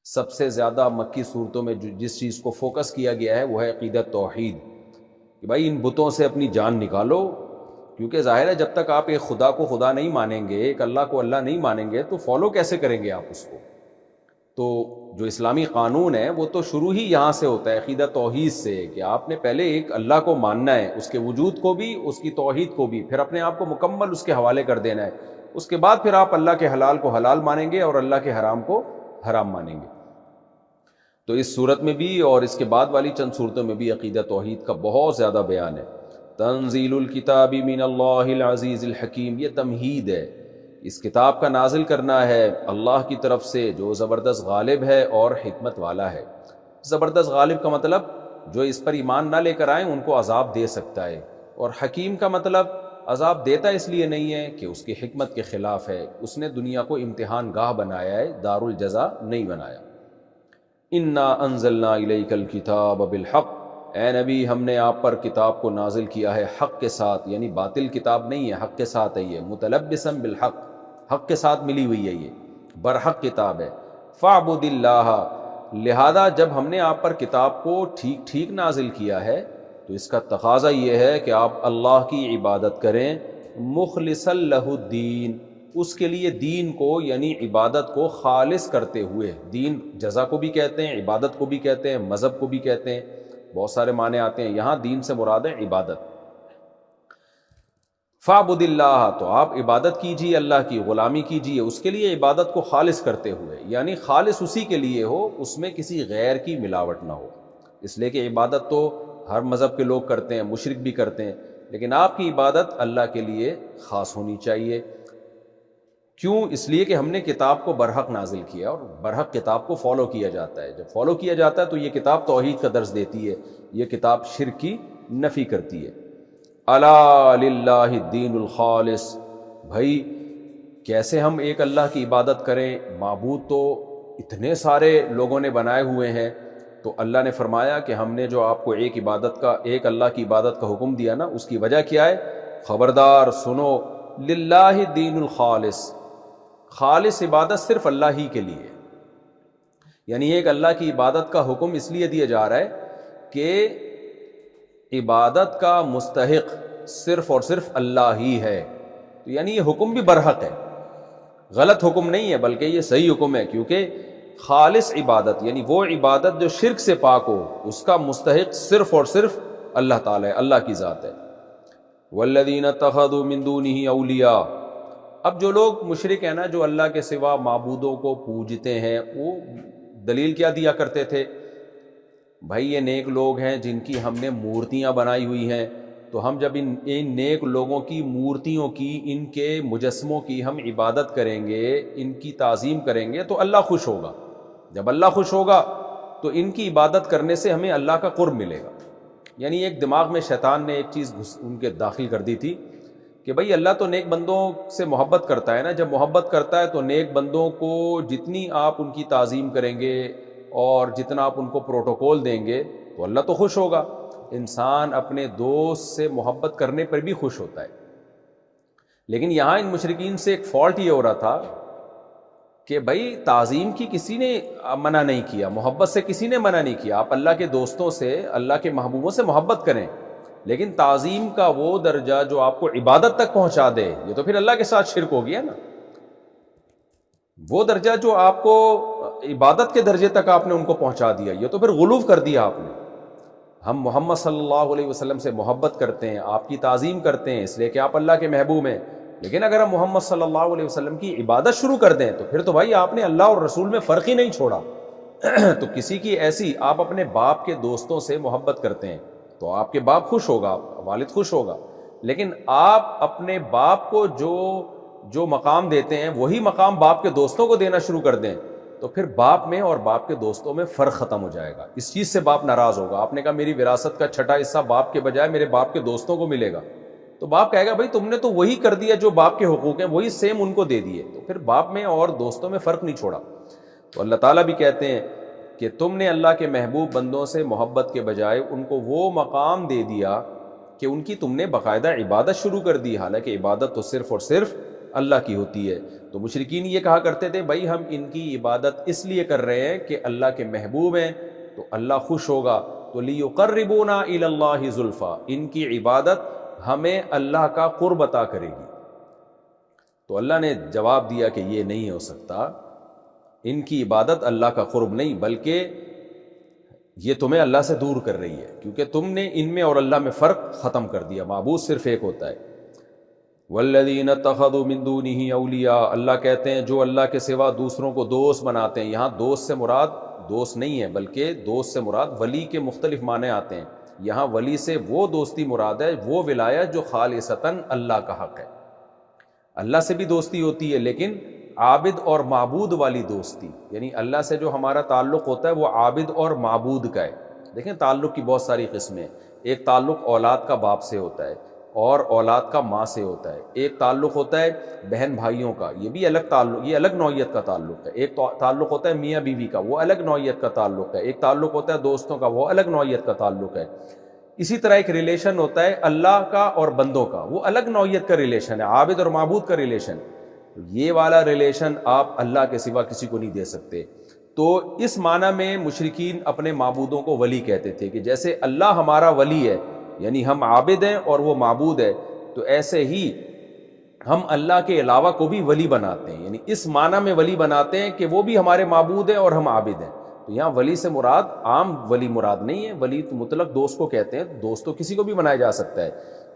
سب سے زیادہ مکی صورتوں میں جس چیز کو فوکس کیا گیا ہے وہ ہے عقیدت توحید، کہ بھائی ان بتوں سے اپنی جان نکالو، کیونکہ ظاہر ہے جب تک آپ ایک خدا کو خدا نہیں مانیں گے، ایک اللہ کو اللہ نہیں مانیں گے، تو فالو کیسے کریں گے آپ اس کو؟ تو جو اسلامی قانون ہے وہ تو شروع ہی یہاں سے ہوتا ہے، عقیدہ توحید سے، کہ آپ نے پہلے ایک اللہ کو ماننا ہے، اس کے وجود کو بھی، اس کی توحید کو بھی، پھر اپنے آپ کو مکمل اس کے حوالے کر دینا ہے، اس کے بعد پھر آپ اللہ کے حلال کو حلال مانیں گے اور اللہ کے حرام کو حرام مانیں گے۔ تو اس صورت میں بھی اور اس کے بعد والی چند صورتوں میں بھی عقیدہ توحید کا بہت زیادہ بیان ہے۔ تنزیل الکتاب من اللہ العزیز الحکیم، یہ تمہید ہے، اس کتاب کا نازل کرنا ہے اللہ کی طرف سے جو زبردست غالب ہے اور حکمت والا ہے۔ زبردست غالب کا مطلب جو اس پر ایمان نہ لے کر آئیں ان کو عذاب دے سکتا ہے، اور حکیم کا مطلب عذاب دیتا اس لیے نہیں ہے کہ اس کی حکمت کے خلاف ہے، اس نے دنیا کو امتحان گاہ بنایا ہے، دار الجزا نہیں بنایا۔ انا انزلنا الیک الکتاب بالحق، اے نبی ہم نے آپ پر کتاب کو نازل کیا ہے حق کے ساتھ، یعنی باطل کتاب نہیں ہے، حق کے ساتھ ہے، یہ متلبسا بالحق، حق کے ساتھ ملی ہوئی ہے، یہ برحق کتاب ہے۔ فاعبد اللہ، لہذا جب ہم نے آپ پر کتاب کو ٹھیک ٹھیک نازل کیا ہے تو اس کا تقاضا یہ ہے کہ آپ اللہ کی عبادت کریں، مخلصا لہ الدین، اس کے لیے دین کو یعنی عبادت کو خالص کرتے ہوئے، دین جزا کو بھی کہتے ہیں، عبادت کو بھی کہتے ہیں، مذہب کو بھی کہتے ہیں، بہت سارے معنی آتے ہیں، یہاں دین سے مراد ہے عبادت۔ فاعبد اللہ، تو آپ عبادت کیجیے، اللہ کی غلامی کیجیے، اس کے لیے عبادت کو خالص کرتے ہوئے، یعنی خالص اسی کے لیے ہو، اس میں کسی غیر کی ملاوٹ نہ ہو، اس لیے کہ عبادت تو ہر مذہب کے لوگ کرتے ہیں، مشرک بھی کرتے ہیں، لیکن آپ کی عبادت اللہ کے لیے خاص ہونی چاہیے۔ کیوں؟ اس لیے کہ ہم نے کتاب کو برحق نازل کیا، اور برحق کتاب کو فالو کیا جاتا ہے، جب فالو کیا جاتا ہے تو یہ کتاب توحید کا درس دیتی ہے، یہ کتاب شرک کی نفی کرتی ہے۔ الا للہ الدین الخالص، بھائی کیسے ہم ایک اللہ کی عبادت کریں؟ معبود تو اتنے سارے لوگوں نے بنائے ہوئے ہیں، تو اللہ نے فرمایا کہ ہم نے جو آپ کو ایک اللہ کی عبادت کا حکم دیا نا، اس کی وجہ کیا ہے؟ خبردار سنو، للہ الدین الخالص، خالص عبادت صرف اللہ ہی کے لیے، یعنی ایک اللہ کی عبادت کا حکم اس لیے دیا جا رہا ہے کہ عبادت کا مستحق صرف اور صرف اللہ ہی ہے، تو یعنی یہ حکم بھی برحق ہے، غلط حکم نہیں ہے بلکہ یہ صحیح حکم ہے، کیونکہ خالص عبادت یعنی وہ عبادت جو شرک سے پاک ہو، اس کا مستحق صرف اور صرف اللہ تعالی ہے، اللہ کی ذات ہے۔ والذین اتخذوا من دونہ اولیاء، اب جو لوگ مشرک ہیں نا، جو اللہ کے سوا معبودوں کو پوجتے ہیں، وہ دلیل کیا دیا کرتے تھے؟ بھائی یہ نیک لوگ ہیں جن کی ہم نے مورتیاں بنائی ہوئی ہیں، تو ہم جب ان نیک لوگوں کی مورتیوں کی، ان کے مجسموں کی ہم عبادت کریں گے، ان کی تعظیم کریں گے تو اللہ خوش ہوگا، جب اللہ خوش ہوگا تو ان کی عبادت کرنے سے ہمیں اللہ کا قرب ملے گا۔ یعنی ایک دماغ میں شیطان نے ایک چیز ان کے داخل کر دی تھی کہ بھئی اللہ تو نیک بندوں سے محبت کرتا ہے نا، جب محبت کرتا ہے تو نیک بندوں کو جتنی آپ ان کی تعظیم کریں گے اور جتنا آپ ان کو پروٹوکول دیں گے تو اللہ تو خوش ہوگا۔ انسان اپنے دوست سے محبت کرنے پر بھی خوش ہوتا ہے، لیکن یہاں ان مشرکین سے ایک فالٹ یہ ہو رہا تھا کہ بھائی تعظیم کی کسی نے منع نہیں کیا، محبت سے کسی نے منع نہیں کیا، آپ اللہ کے دوستوں سے، اللہ کے محبوبوں سے محبت کریں، لیکن تعظیم کا وہ درجہ جو آپ کو عبادت تک پہنچا دے، یہ تو پھر اللہ کے ساتھ شرک ہو گیا نا۔ وہ درجہ جو آپ کو عبادت کے درجے تک آپ نے ان کو پہنچا دیا، یہ تو پھر غلو کر دیا آپ نے۔ ہم محمد صلی اللہ علیہ وسلم سے محبت کرتے ہیں، آپ کی تعظیم کرتے ہیں اس لیے کہ آپ اللہ کے محبوب ہیں، لیکن اگر ہم محمد صلی اللہ علیہ وسلم کی عبادت شروع کر دیں تو پھر تو بھائی آپ نے اللہ اور رسول میں فرق ہی نہیں چھوڑا۔ تو کسی کی ایسی، آپ اپنے باپ کے دوستوں سے محبت کرتے ہیں تو آپ کے باپ خوش ہوگا، والد خوش ہوگا، لیکن آپ اپنے باپ کو جو مقام دیتے ہیں وہی مقام باپ کے دوستوں کو دینا شروع کر دیں تو پھر باپ میں اور باپ کے دوستوں میں فرق ختم ہو جائے گا، اس چیز سے باپ ناراض ہوگا۔ آپ نے کہا میری وراثت کا چھٹا حصہ باپ کے بجائے میرے باپ کے دوستوں کو ملے گا، تو باپ کہے گا بھائی تم نے تو وہی کر دیا جو باپ کے حقوق ہیں، وہی سیم ان کو دے دیے، تو پھر باپ میں اور دوستوں میں فرق نہیں چھوڑا۔ تو اللہ تعالیٰ بھی کہتے ہیں کہ تم نے اللہ کے محبوب بندوں سے محبت کے بجائے ان کو وہ مقام دے دیا کہ ان کی تم نے باقاعدہ عبادت شروع کر دی، حالانکہ عبادت تو صرف اور صرف اللہ کی ہوتی ہے۔ تو مشرکین یہ کہا کرتے تھے بھائی ہم ان کی عبادت اس لیے کر رہے ہیں کہ اللہ کے محبوب ہیں تو اللہ خوش ہوگا، تو لیقربونا الی اللہ زلفیٰ، ان کی عبادت ہمیں اللہ کا قرب عطا کرے گی۔ تو اللہ نے جواب دیا کہ یہ نہیں ہو سکتا، ان کی عبادت اللہ کا قرب نہیں بلکہ یہ تمہیں اللہ سے دور کر رہی ہے، کیونکہ تم نے ان میں اور اللہ میں فرق ختم کر دیا، معبود صرف ایک ہوتا ہے۔ والذین اتخذوا من دونہ اولیاء، اللہ کہتے ہیں جو اللہ کے سوا دوسروں کو دوست بناتے ہیں، یہاں دوست سے مراد دوست نہیں ہے بلکہ دوست سے مراد ولی کے مختلف معنی آتے ہیں، یہاں ولی سے وہ دوستی مراد ہے، وہ ولایت جو خالصتاً اللہ کا حق ہے۔ اللہ سے بھی دوستی ہوتی ہے لیکن عابد اور معبود والی دوستی، یعنی اللہ سے جو ہمارا تعلق ہوتا ہے وہ عابد اور معبود کا ہے۔ دیکھیں تعلق کی بہت ساری قسمیں، ایک تعلق اولاد کا باپ سے ہوتا ہے اور اولاد کا ماں سے ہوتا ہے، ایک تعلق ہوتا ہے بہن بھائیوں کا، یہ بھی الگ تعلق، یہ الگ نوعیت کا تعلق ہے، ایک تعلق ہوتا ہے میاں بیوی کا، وہ الگ نوعیت کا تعلق ہے، ایک تعلق ہوتا ہے دوستوں کا، وہ الگ نوعیت کا تعلق ہے۔ اسی طرح ایک ریلیشن ہوتا ہے اللہ کا اور بندوں کا، وہ الگ نوعیت کا ریلیشن ہے، عابد اور معبود کا ریلیشن۔ یہ والا ریلیشن آپ اللہ کے سوا کسی کو نہیں دے سکتے۔ تو اس معنی میں مشرکین اپنے معبودوں کو ولی کہتے تھے کہ جیسے اللہ ہمارا ولی ہے، یعنی ہم عابد ہیں اور وہ معبود ہے، تو ایسے ہی ہم اللہ کے علاوہ کو بھی ولی بناتے ہیں، یعنی اس معنی میں ولی بناتے ہیں کہ وہ بھی ہمارے معبود ہیں اور ہم عابد ہیں۔ تو یہاں ولی سے مراد عام ولی مراد نہیں ہے، ولی تو مطلق دوست کو کہتے ہیں، دوست تو کسی کو بھی بنایا جا سکتا ہے۔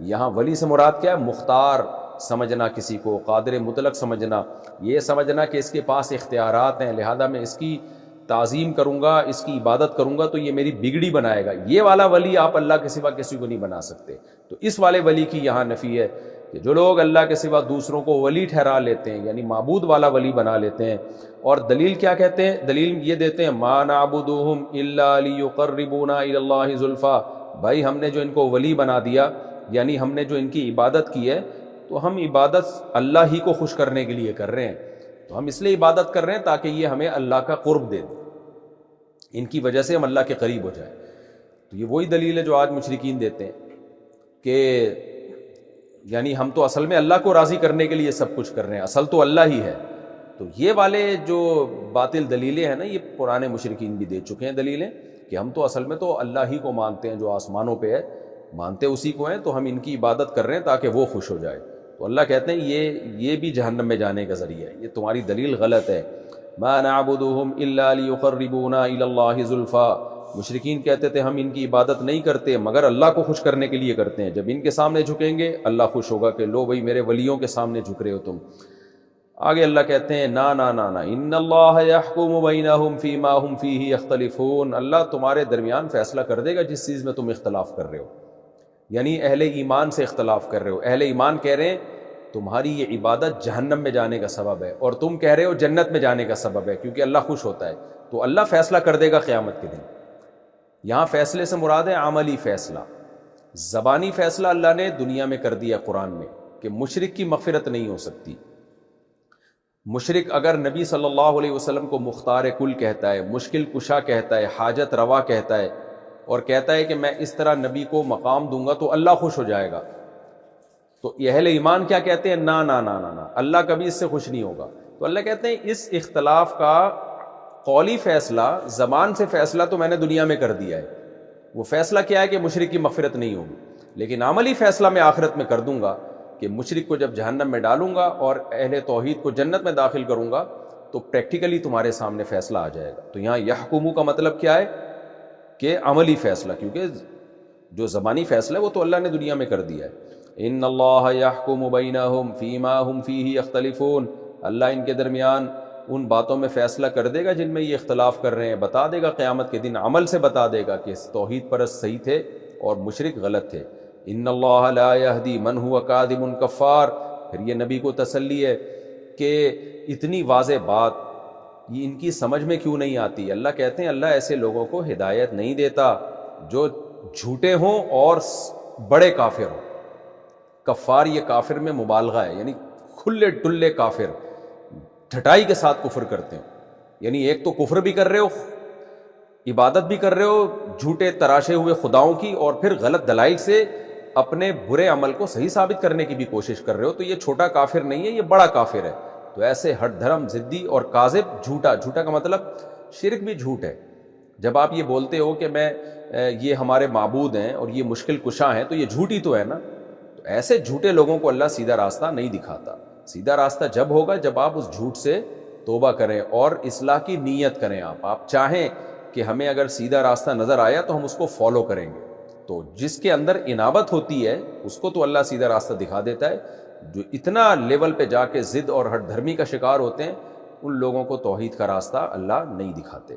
یہاں ولی سے مراد کیا ہے؟ مختار سمجھنا کسی کو، قادر مطلق سمجھنا، یہ سمجھنا کہ اس کے پاس اختیارات ہیں لہذا میں اس کی تعظیم کروں گا، اس کی عبادت کروں گا تو یہ میری بگڑی بنائے گا، یہ والا ولی آپ اللہ کے سوا کسی کو نہیں بنا سکتے۔ تو اس والے ولی کی یہاں نفی ہے کہ جو لوگ اللہ کے سوا دوسروں کو ولی ٹھہرا لیتے ہیں یعنی معبود والا ولی بنا لیتے ہیں، اور دلیل کیا کہتے ہیں؟ دلیل یہ دیتے ہیں ما نعبدهم الا ليقربونا الى الله زلفیٰ، بھائی ہم نے جو ان کو ولی بنا دیا یعنی ہم نے جو ان کی عبادت کی ہے تو ہم عبادت اللہ ہی کو خوش کرنے کے لیے کر رہے ہیں، تو ہم اس لیے عبادت کر رہے ہیں تاکہ یہ ہمیں اللہ کا قرب دے دے، ان کی وجہ سے ہم اللہ کے قریب ہو جائیں۔ تو یہ وہی دلیل ہے جو آج مشرکین دیتے ہیں کہ یعنی ہم تو اصل میں اللہ کو راضی کرنے کے لیے سب کچھ کر رہے ہیں، اصل تو اللہ ہی ہے۔ تو یہ والے جو باطل دلیلیں ہیں نا، یہ پرانے مشرکین بھی دے چکے ہیں دلیلیں کہ ہم تو اصل میں تو اللہ ہی کو مانتے ہیں، جو آسمانوں پہ ہے مانتے اسی کو ہیں، تو ہم ان کی عبادت کر رہے ہیں تاکہ وہ خوش ہو جائے۔ تو اللہ کہتے ہیں یہ بھی جہنم میں جانے کا ذریعہ ہے، یہ تمہاری دلیل غلط ہے۔ ما نعبدهم الا ليقربونا الى الله زلفیٰ، مشرکین کہتے تھے ہم ان کی عبادت نہیں کرتے مگر اللہ کو خوش کرنے کے لیے کرتے ہیں، جب ان کے سامنے جھکیں گے اللہ خوش ہوگا کہ لو بھائی میرے ولیوں کے سامنے جھک رہے ہو تم۔ آگے اللہ کہتے ہیں نا نا نا نا ان اللہ یحکم بینہم فیما ہم فیہ یختلفون، اللہ تمہارے درمیان فیصلہ کر دے گا جس چیز میں تم اختلاف کر رہے ہو، یعنی اہل ایمان سے اختلاف کر رہے ہو، اہل ایمان کہہ رہے ہیں تمہاری یہ عبادت جہنم میں جانے کا سبب ہے اور تم کہہ رہے ہو جنت میں جانے کا سبب ہے کیونکہ اللہ خوش ہوتا ہے، تو اللہ فیصلہ کر دے گا قیامت کے دن۔ یہاں فیصلے سے مراد ہے عملی فیصلہ، زبانی فیصلہ اللہ نے دنیا میں کر دیا قرآن میں کہ مشرک کی مغفرت نہیں ہو سکتی۔ مشرک اگر نبی صلی اللہ علیہ وسلم کو مختار کل کہتا ہے، مشکل کشا کہتا ہے، حاجت روا کہتا ہے اور کہتا ہے کہ میں اس طرح نبی کو مقام دوں گا تو اللہ خوش ہو جائے گا، تو اہل ایمان کیا کہتے ہیں؟ نا نا نا نا نا، اللہ کبھی اس سے خوش نہیں ہوگا۔ تو اللہ کہتے ہیں اس اختلاف کا قولی فیصلہ، زبان سے فیصلہ تو میں نے دنیا میں کر دیا ہے، وہ فیصلہ کیا ہے کہ مشرک کی مغفرت نہیں ہوگی، لیکن عملی فیصلہ میں آخرت میں کر دوں گا کہ مشرک کو جب جہنم میں ڈالوں گا اور اہل توحید کو جنت میں داخل کروں گا تو پریکٹیکلی تمہارے سامنے فیصلہ آ جائے گا۔ تو یہاں یحکمو کا مطلب کیا ہے کہ عملی فیصلہ، کیونکہ جو زبانی فیصلہ ہے وہ تو اللہ نے دنیا میں کر دیا ہے۔ ان اللہ یحکم بینہم فیما ہم فیہ یختلفون، اللہ ان کے درمیان ان باتوں میں فیصلہ کر دے گا جن میں یہ اختلاف کر رہے ہیں، بتا دے گا قیامت کے دن، عمل سے بتا دے گا کہ توحید پرست صحیح تھے اور مشرک غلط تھے۔ ان اللہ لا یہدی من هو کاذب کفار، پھر یہ نبی کو تسلی ہے کہ اتنی واضح بات یہ ان کی سمجھ میں کیوں نہیں آتی۔ اللہ کہتے ہیں اللہ ایسے لوگوں کو ہدایت نہیں دیتا جو جھوٹے ہوں اور بڑے کافر ہوں۔ کفار یہ کافر میں مبالغہ ہے، یعنی کھلے ڈلے کافر، ڈھٹائی کے ساتھ کفر کرتے ہیں، یعنی ایک تو کفر بھی کر رہے ہو، عبادت بھی کر رہے ہو جھوٹے تراشے ہوئے خداؤں کی، اور پھر غلط دلائل سے اپنے برے عمل کو صحیح ثابت کرنے کی بھی کوشش کر رہے ہو تو یہ چھوٹا کافر نہیں ہے، یہ بڑا کافر ہے۔ تو ایسے ہٹ دھرم ضدی اور کاذب، جھوٹا کا مطلب شرک بھی جھوٹ ہے۔ جب آپ یہ بولتے ہو کہ میں یہ ہمارے معبود ہیں اور یہ مشکل کشاں ہیں تو یہ جھوٹ ہی تو ہے نا۔ تو ایسے جھوٹے لوگوں کو اللہ سیدھا راستہ نہیں دکھاتا۔ سیدھا راستہ جب ہوگا جب آپ اس جھوٹ سے توبہ کریں اور اصلاح کی نیت کریں۔ آپ چاہیں کہ ہمیں اگر سیدھا راستہ نظر آیا تو ہم اس کو فالو کریں گے، تو جس کے اندر انابت ہوتی ہے اس کو تو اللہ سیدھا راستہ دکھا دیتا ہے۔ جو اتنا لیول پہ جا کے ضد اور ہٹ دھرمی کا شکار ہوتے ہیں ان لوگوں کو توحید کا راستہ اللہ نہیں دکھاتے۔